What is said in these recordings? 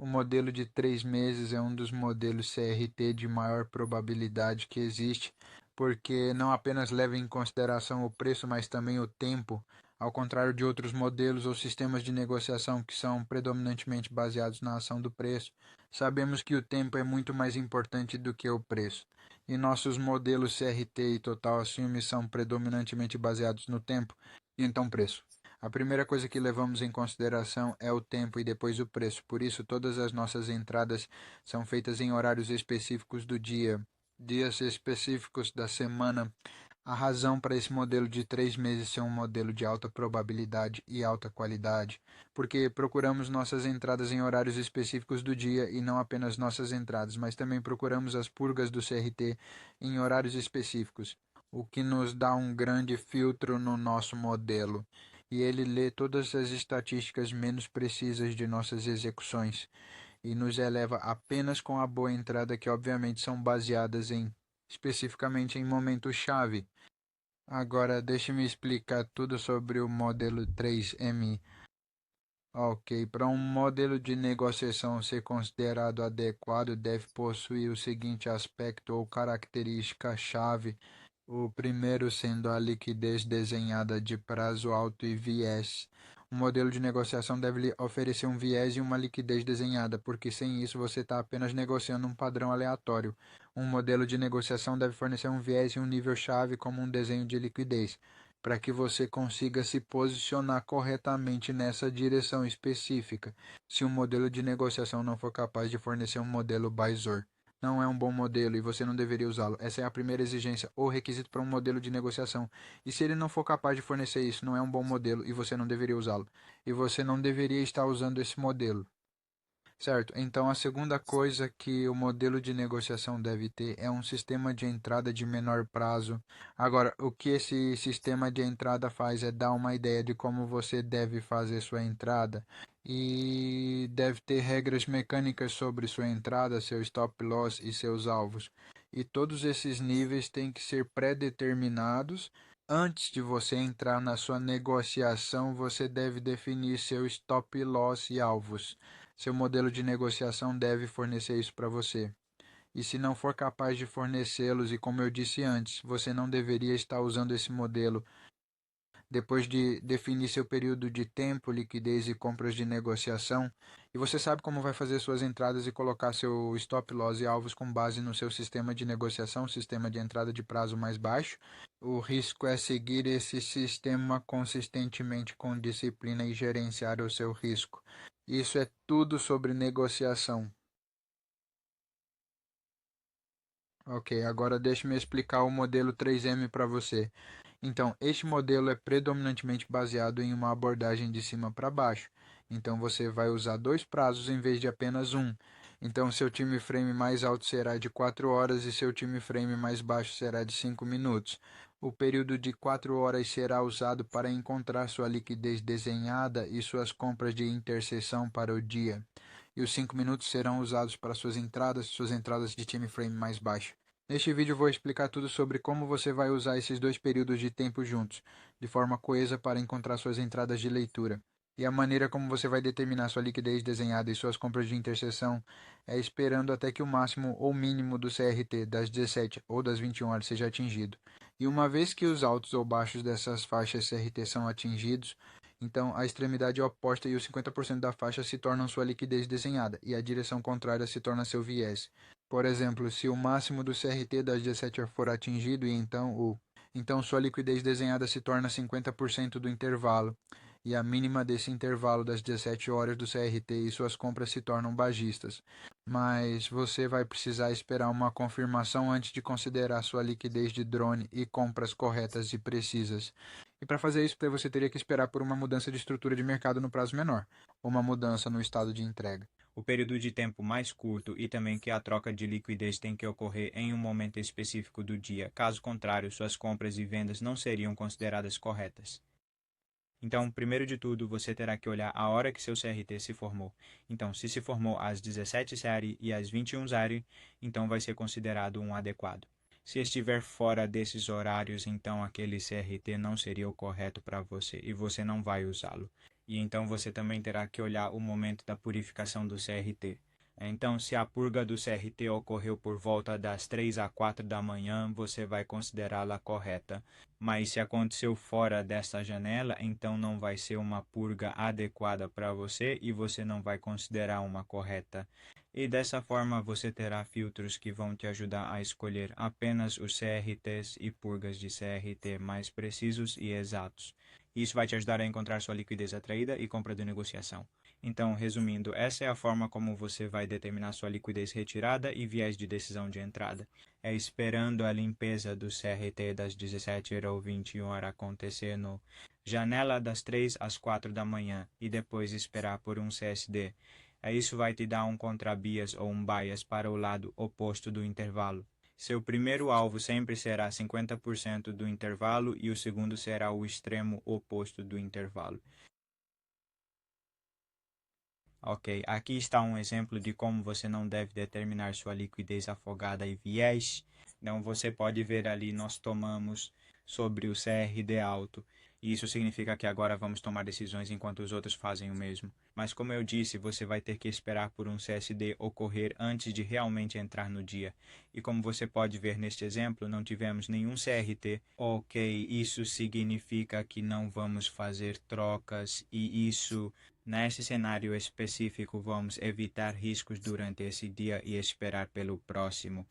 O modelo de 3 meses é um dos modelos CRT de maior probabilidade que existe, porque não apenas leva em consideração o preço, mas também o tempo, ao contrário de outros modelos ou sistemas de negociação que são predominantemente baseados na ação do preço. Sabemos que o tempo é muito mais importante do que o preço. E nossos modelos CRT e Total Assume são predominantemente baseados no tempo e então preço. A primeira coisa que levamos em consideração é o tempo e depois o preço. Por isso, todas as nossas entradas são feitas em horários específicos do dia, dias específicos da semana. A razão para esse modelo de 3 meses ser um modelo de alta probabilidade e alta qualidade, porque procuramos nossas entradas em horários específicos do dia e não apenas nossas entradas, mas também procuramos as purgas do CRT em horários específicos, o que nos dá um grande filtro no nosso modelo e ele lê todas as estatísticas menos precisas de nossas execuções e nos eleva apenas com a boa entrada que obviamente são baseadas especificamente em momentos-chave. Agora deixe-me explicar tudo sobre o modelo 3M. Ok, para um modelo de negociação ser considerado adequado, deve possuir o seguinte aspecto ou característica-chave. O primeiro sendo a liquidez desenhada de prazo alto e viés. Um modelo de negociação deve lhe oferecer um viés e uma liquidez desenhada, porque sem isso você está apenas negociando um padrão aleatório. Um modelo de negociação deve fornecer um viés e um nível-chave como um desenho de liquidez, para que você consiga se posicionar corretamente nessa direção específica. Se um modelo de negociação não for capaz de fornecer um modelo Bizor, não é um bom modelo e você não deveria usá-lo. Essa é a primeira exigência ou requisito para um modelo de negociação. E se ele não for capaz de fornecer isso, não é um bom modelo e você não deveria usá-lo. E você não deveria estar usando esse modelo. Certo, então a segunda coisa que o modelo de negociação deve ter é um sistema de entrada de menor prazo. Agora, o que esse sistema de entrada faz é dar uma ideia de como você deve fazer sua entrada e deve ter regras mecânicas sobre sua entrada, seu stop loss e seus alvos. E todos esses níveis têm que ser pré-determinados. Antes de você entrar na sua negociação, você deve definir seu stop loss e alvos. Seu modelo de negociação deve fornecer isso para você. E se não for capaz de fornecê-los, e como eu disse antes, você não deveria estar usando esse modelo depois de definir seu período de tempo, liquidez e compras de negociação, e você sabe como vai fazer suas entradas e colocar seu stop loss e alvos com base no seu sistema de negociação, sistema de entrada de prazo mais baixo. O risco é seguir esse sistema consistentemente com disciplina e gerenciar o seu risco. Isso é tudo sobre negociação. Ok, agora deixe-me explicar o modelo 3M para você. Então, este modelo é predominantemente baseado em uma abordagem de cima para baixo. Então, você vai usar dois prazos em vez de apenas um. Então, seu time frame mais alto será de 4 horas e seu time frame mais baixo será de 5 minutos. O período de 4 horas será usado para encontrar sua liquidez desenhada e suas compras de interseção para o dia. E os 5 minutos serão usados para suas entradas de time frame mais baixo. Neste vídeo vou explicar tudo sobre como você vai usar esses dois períodos de tempo juntos, de forma coesa para encontrar suas entradas de leitura. E a maneira como você vai determinar sua liquidez desenhada e suas compras de interseção é esperando até que o máximo ou mínimo do CRT das 17 ou das 21 horas seja atingido. E uma vez que os altos ou baixos dessas faixas CRT são atingidos, então a extremidade oposta e os 50% da faixa se tornam sua liquidez desenhada e a direção contrária se torna seu viés. Por exemplo, se o máximo do CRT das 17 for atingido e então sua liquidez desenhada se torna 50% do intervalo, e a mínima desse intervalo das 17 horas do CRT e suas compras se tornam bajistas. Mas você vai precisar esperar uma confirmação antes de considerar sua liquidez de drone e compras corretas e precisas. E para fazer isso, você teria que esperar por uma mudança de estrutura de mercado no prazo menor, ou uma mudança no estado de entrega. O período de tempo mais curto e também que a troca de liquidez tem que ocorrer em um momento específico do dia, caso contrário, suas compras e vendas não seriam consideradas corretas. Então, primeiro de tudo, você terá que olhar a hora que seu CRT se formou. Então, se formou às 17 série e às 21 série, então vai ser considerado um adequado. Se estiver fora desses horários, então aquele CRT não seria o correto para você e você não vai usá-lo. E então você também terá que olhar o momento da purificação do CRT. Então, se a purga do CRT ocorreu por volta das 3 a 4 da manhã, você vai considerá-la correta. Mas se aconteceu fora dessa janela, então não vai ser uma purga adequada para você e você não vai considerar uma correta. E dessa forma você terá filtros que vão te ajudar a escolher apenas os CRTs e purgas de CRT mais precisos e exatos. Isso vai te ajudar a encontrar sua liquidez atraída e compra de negociação. Então, resumindo, essa é a forma como você vai determinar sua liquidez retirada e viés de decisão de entrada. É esperando a limpeza do CRT das 17 ou 21 horas acontecer no janela das 3 às 4 da manhã e depois esperar por um CSD. Isso vai te dar um contrabias ou um bias para o lado oposto do intervalo. Seu primeiro alvo sempre será 50% do intervalo e o segundo será o extremo oposto do intervalo. Ok, aqui está um exemplo de como você não deve determinar sua liquidez afogada e viés. Então você pode ver ali, nós tomamos sobre o CRD alto. E isso significa que agora vamos tomar decisões enquanto os outros fazem o mesmo. Mas como eu disse, você vai ter que esperar por um CSD ocorrer antes de realmente entrar no dia. E como você pode ver neste exemplo, não tivemos nenhum CRT. Ok, isso significa que não vamos fazer trocas e isso. Nesse cenário específico, vamos evitar riscos durante esse dia e esperar pelo próximo.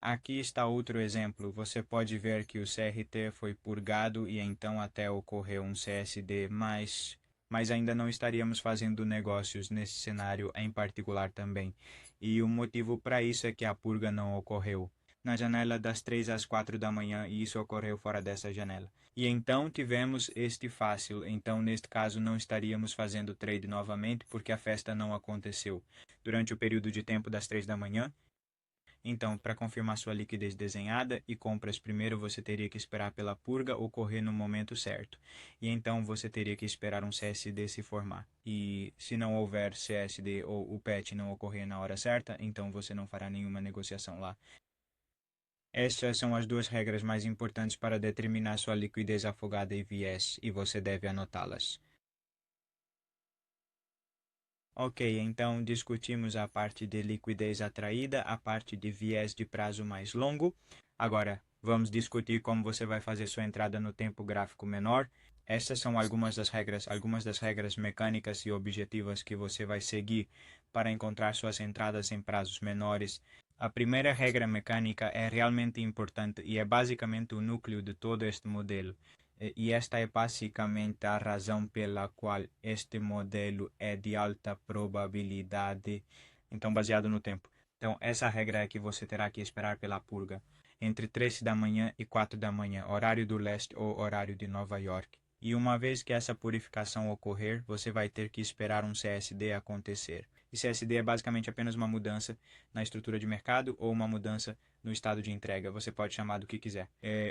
Aqui está outro exemplo. Você pode ver que o CRT foi purgado e então até ocorreu um CSD, mas ainda não estaríamos fazendo negócios nesse cenário em particular também. E o motivo para isso é que a purga não ocorreu na janela das 3 às 4 da manhã e isso ocorreu fora dessa janela. E então tivemos este fácil, então neste caso não estaríamos fazendo trade novamente porque a festa não aconteceu durante o período de tempo das 3 da manhã. Então, para confirmar sua liquidez desenhada e compras primeiro, você teria que esperar pela purga ocorrer no momento certo. E então você teria que esperar um CSD se formar. E se não houver CSD ou o PET não ocorrer na hora certa, então você não fará nenhuma negociação lá. Estas são as duas regras mais importantes para determinar sua liquidez afogada e viés, e você deve anotá-las. Ok, então discutimos a parte de liquidez atraída, a parte de viés de prazo mais longo. Agora, vamos discutir como você vai fazer sua entrada no tempo gráfico menor. Essas são algumas das regras mecânicas e objetivas que você vai seguir para encontrar suas entradas em prazos menores. A primeira regra mecânica é realmente importante e é basicamente o núcleo de todo este modelo. E esta é basicamente a razão pela qual este modelo é de alta probabilidade, então baseado no tempo. Então, essa regra é que você terá que esperar pela purga entre 3 da manhã e 4 da manhã, horário do leste ou horário de Nova York. E uma vez que essa purificação ocorrer, você vai ter que esperar um CSD acontecer. E CSD é basicamente apenas uma mudança na estrutura de mercado ou uma mudança no estado de entrega, você pode chamar do que quiser.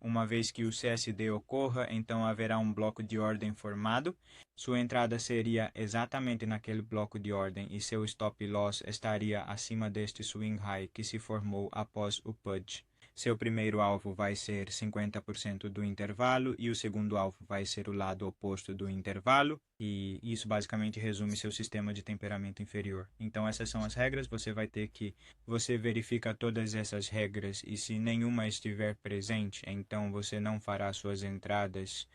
Uma vez que o CSD ocorra, então haverá um bloco de ordem formado. Sua entrada seria exatamente naquele bloco de ordem e seu stop loss estaria acima deste swing high que se formou após o pudge. Seu primeiro alvo vai ser 50% do intervalo e o segundo alvo vai ser o lado oposto do intervalo. E isso basicamente resume seu sistema de temperamento inferior. Então essas são as regras, você verifica todas essas regras e se nenhuma estiver presente, então você não fará suas entradas.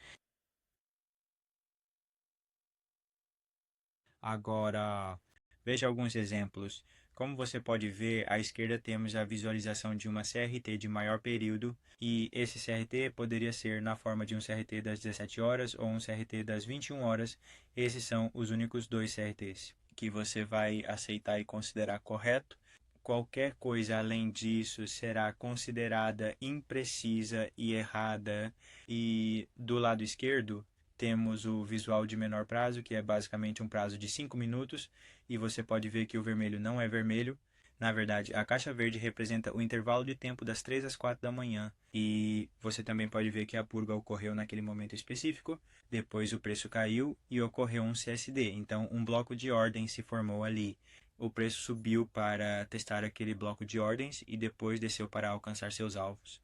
Agora, veja alguns exemplos. Como você pode ver, à esquerda temos a visualização de uma CRT de maior período e esse CRT poderia ser na forma de um CRT das 17 horas ou um CRT das 21 horas. Esses são os únicos dois CRTs que você vai aceitar e considerar correto. Qualquer coisa além disso será considerada imprecisa e errada. E do lado esquerdo, temos o visual de menor prazo, que é basicamente um prazo de 5 minutos, e você pode ver que o vermelho não é vermelho. Na verdade, a caixa verde representa o intervalo de tempo das 3 às 4 da manhã, e você também pode ver que a purga ocorreu naquele momento específico, depois o preço caiu e ocorreu um CSD, então um bloco de ordem se formou ali. O preço subiu para testar aquele bloco de ordens e depois desceu para alcançar seus alvos.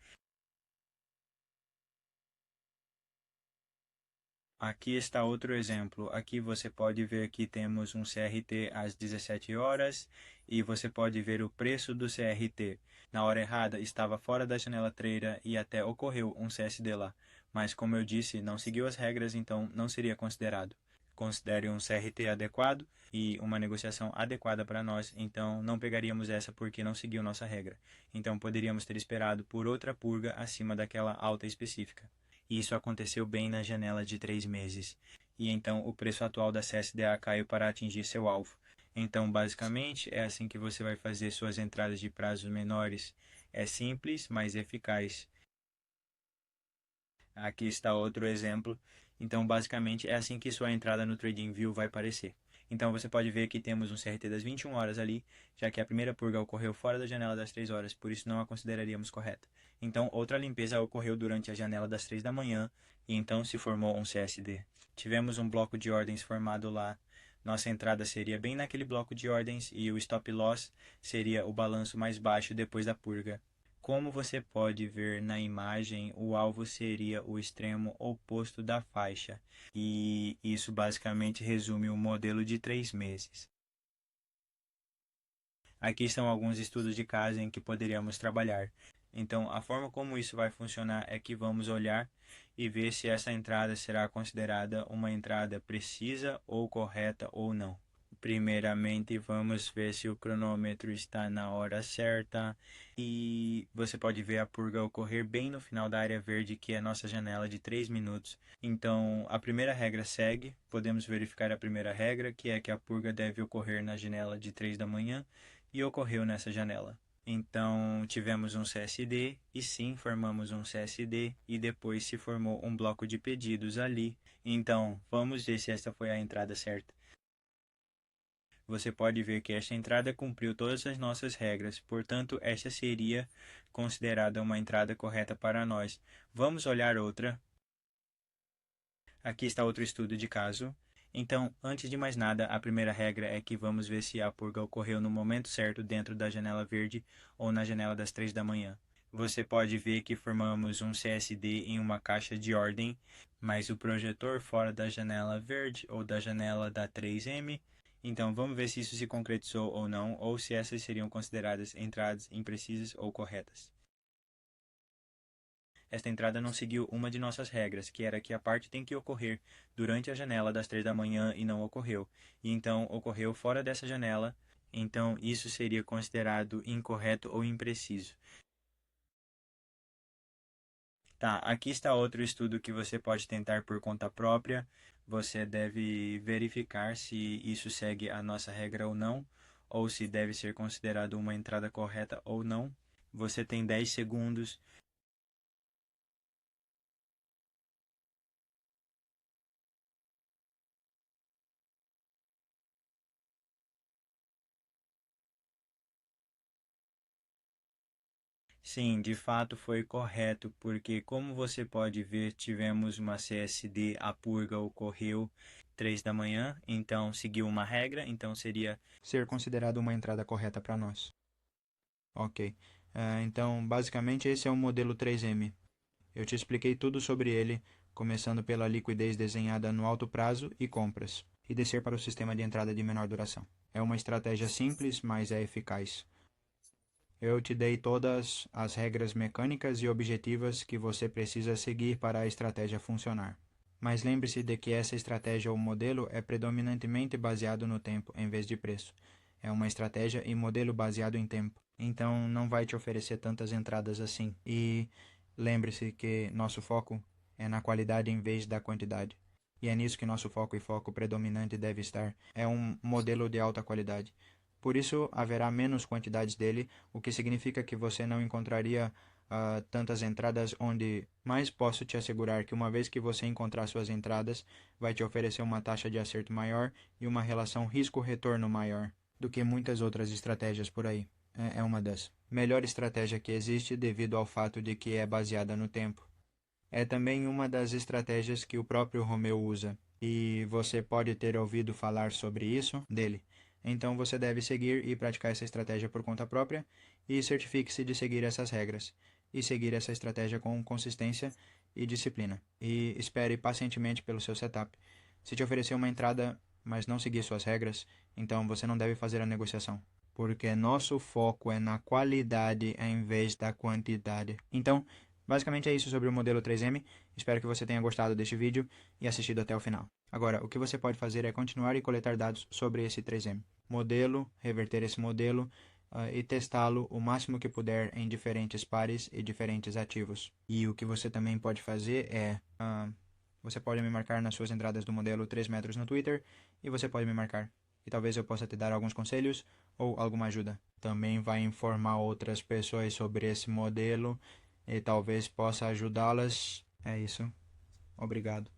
Aqui está outro exemplo. Aqui você pode ver que temos um CRT às 17 horas e você pode ver o preço do CRT. Na hora errada estava fora da janela trader e até ocorreu um CSD lá. Mas como eu disse, não seguiu as regras, então não seria considerado. Considere um CRT adequado e uma negociação adequada para nós, então não pegaríamos essa porque não seguiu nossa regra. Então poderíamos ter esperado por outra purga acima daquela alta específica. E isso aconteceu bem na janela de 3 meses. E então o preço atual da CSDA caiu para atingir seu alvo. Então, basicamente, é assim que você vai fazer suas entradas de prazos menores. É simples, mas eficaz. Aqui está outro exemplo. Então, basicamente, é assim que sua entrada no TradingView vai parecer. Então, você pode ver que temos um CRT das 21 horas ali, já que a primeira purga ocorreu fora da janela das 3 horas, por isso não a consideraríamos correta. Então, outra limpeza ocorreu durante a janela das 3 da manhã, e então se formou um CSD. Tivemos um bloco de ordens formado lá. Nossa entrada seria bem naquele bloco de ordens e o stop loss seria o balanço mais baixo depois da purga. Como você pode ver na imagem, o alvo seria o extremo oposto da faixa, e isso basicamente resume o modelo de 3 meses. Aqui são alguns estudos de caso em que poderíamos trabalhar. Então, a forma como isso vai funcionar é que vamos olhar e ver se essa entrada será considerada uma entrada precisa ou correta ou não. Primeiramente, vamos ver se o cronômetro está na hora certa e você pode ver a purga ocorrer bem no final da área verde, que é a nossa janela de 3 minutos. Então, a primeira regra segue, podemos verificar a primeira regra, que é que a purga deve ocorrer na janela de 3 da manhã, e ocorreu nessa janela. Então, tivemos um CSD e sim, formamos um CSD e depois se formou um bloco de pedidos ali. Então, vamos ver se esta foi a entrada certa. Você pode ver que esta entrada cumpriu todas as nossas regras, portanto, esta seria considerada uma entrada correta para nós. Vamos olhar outra. Aqui está outro estudo de caso. Então, antes de mais nada, a primeira regra é que vamos ver se a purga ocorreu no momento certo dentro da janela verde ou na janela das 3 da manhã. Você pode ver que formamos um CSD em uma caixa de ordem, mas o projetor fora da janela verde ou da janela da 3M. Então, vamos ver se isso se concretizou ou não, ou se essas seriam consideradas entradas imprecisas ou corretas. Esta entrada não seguiu uma de nossas regras, que era que a parte tem que ocorrer durante a janela das 3 da manhã e não ocorreu. E então ocorreu fora dessa janela, então isso seria considerado incorreto ou impreciso. Tá, aqui está outro estudo que você pode tentar por conta própria. Você deve verificar se isso segue a nossa regra ou não, ou se deve ser considerado uma entrada correta ou não. Você tem 10 segundos. Sim, de fato foi correto, porque como você pode ver, tivemos uma CSD, a purga ocorreu 3 da manhã, então seguiu uma regra, então seria ser considerado uma entrada correta para nós. Ok. Então, basicamente, esse é o modelo 3M. Eu te expliquei tudo sobre ele, começando pela liquidez desenhada no alto prazo e compras, e descer para o sistema de entrada de menor duração. É uma estratégia simples, mas é eficaz. Eu te dei todas as regras mecânicas e objetivas que você precisa seguir para a estratégia funcionar. Mas lembre-se de que essa estratégia ou modelo é predominantemente baseado no tempo em vez de preço. É uma estratégia e modelo baseado em tempo. Então não vai te oferecer tantas entradas assim. E lembre-se que nosso foco é na qualidade em vez da quantidade. E é nisso que nosso foco e foco predominante deve estar. É um modelo de alta qualidade. Por isso, haverá menos quantidades dele, o que significa que você não encontraria tantas entradas onde, mas posso te assegurar que uma vez que você encontrar suas entradas, vai te oferecer uma taxa de acerto maior e uma relação risco-retorno maior do que muitas outras estratégias por aí. É uma das melhor estratégia que existe devido ao fato de que é baseada no tempo. É também uma das estratégias que o próprio Romeu usa, e você pode ter ouvido falar sobre isso dele. Então você deve seguir e praticar essa estratégia por conta própria e certifique-se de seguir essas regras e seguir essa estratégia com consistência e disciplina. E espere pacientemente pelo seu setup. Se te oferecer uma entrada, mas não seguir suas regras, então você não deve fazer a negociação. Porque nosso foco é na qualidade em vez da quantidade. Então, basicamente é isso sobre o modelo 3M. Espero que você tenha gostado deste vídeo e assistido até o final. Agora, o que você pode fazer é continuar e coletar dados sobre esse 3M. Modelo, reverter esse modelo e testá-lo o máximo que puder em diferentes pares e diferentes ativos. E o que você também pode fazer é... você pode me marcar nas suas entradas do modelo 3 metros no Twitter e você pode me marcar. E talvez eu possa te dar alguns conselhos ou alguma ajuda. Também vai informar outras pessoas sobre esse modelo e talvez possa ajudá-las. É isso. Obrigado.